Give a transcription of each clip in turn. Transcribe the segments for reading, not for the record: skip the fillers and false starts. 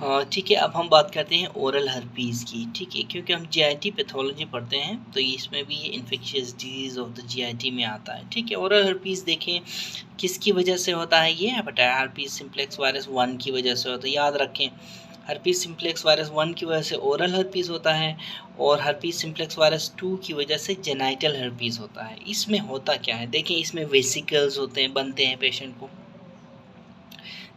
ठीक है, अब हम बात करते हैं ओरल हर्पीज़ की। ठीक है, क्योंकि हम जीआईटी पैथोलॉजी पढ़ते हैं तो इसमें भी ये infectious disease of the GIT में आता है। ठीक है, ओरल हर्पीज़ देखें किसकी वजह से होता है, ये हेपेटाइटिस हर्पीज़ सिम्प्लेक्स वायरस 1 की वजह से होता है। याद रखें, हर्पीज़ सिम्प्लेक्स वायरस 1 की वजह से ओरल हर्पीज़ होता है और हर्पीज़ सिम्प्लेक्स वायरस 2 की वजह से जेनाइटल हर्पीज़ होता है। इसमें होता क्या है, देखें इसमें वेसिकल्स होते हैं, बनते हैं पेशेंट को।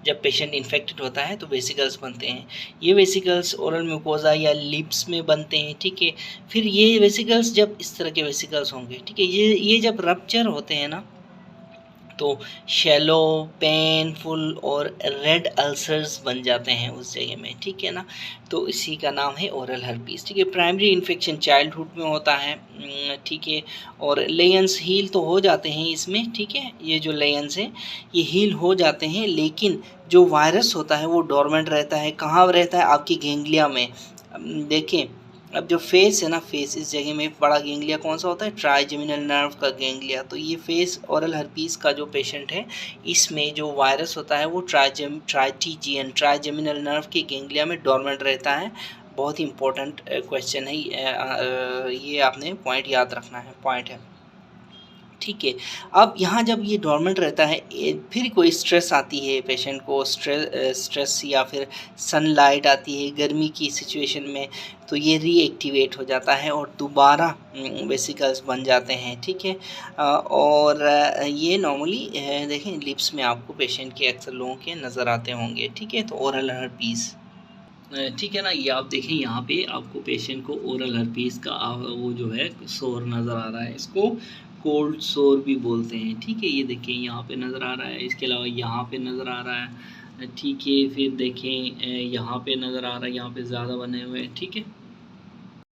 जब पेशेंट इन्फेक्टेड होता है तो वेसिकल्स बनते हैं। ये वेसिकल्स ओरल म्यूकोज़ा या लिप्स में बनते हैं। ठीक है, फिर ये वेसिकल्स जब इस तरह के वेसिकल्स होंगे, ठीक है, ये जब रप्चर होते हैं ना तो शैलो, पेनफुल और रेड अल्सर्स बन जाते हैं उस जगह में। ठीक है ना, तो इसी का नाम है ओरल हर्पीज़। ठीक है, प्राइमरी इन्फेक्शन चाइल्डहुड में होता है। ठीक है, और लेयंस हील तो हो जाते हैं इसमें। ठीक है, ये जो लेयंस हैं ये हील हो जाते हैं, लेकिन जो वायरस होता है वो डोरमेंट रहता है। कहाँ रहता है, आपकी गेंगलिया में। देखें, अब जो फेस है ना, फेस इस जगह में बड़ा गेंगलिया कौन सा होता है, ट्राइजेमिनल नर्व का गेंगलिया। तो ये फेस ओरल हर्पीज़ का जो पेशेंट है, इसमें जो वायरस होता है वो ट्राइजेमिनल नर्व के गेंगलिया में डोरमेंट रहता है। बहुत ही इंपॉर्टेंट क्वेश्चन है ये आपने पॉइंट याद रखना है, पॉइंट है। ठीक है, अब यहाँ जब ये डोरमेंट रहता है, फिर कोई स्ट्रेस आती है पेशेंट को, स्ट्रेस या फिर सनलाइट आती है गर्मी की सिचुएशन में, तो ये रीएक्टिवेट हो जाता है और दोबारा वेसिकल्स बन जाते हैं। ठीक है, और ये नॉर्मली देखें लिप्स में आपको पेशेंट के अक्सर लोगों के नज़र आते होंगे। ठीक है, तो ओरल हर्पीज़। ठीक है ना, ये आप देखें यहाँ पे आपको पेशेंट को ओरल हर्पीज़ का वो जो है सोर नज़र आ रहा है। इसको कोल्ड सोर भी बोलते हैं। ठीक है, ये देखें यहाँ पे नज़र आ रहा है, इसके अलावा यहाँ पे नज़र आ रहा है। ठीक है, फिर देखें यहाँ पे नज़र आ रहा है, यहाँ पे ज़्यादा बने हुए हैं। ठीक है।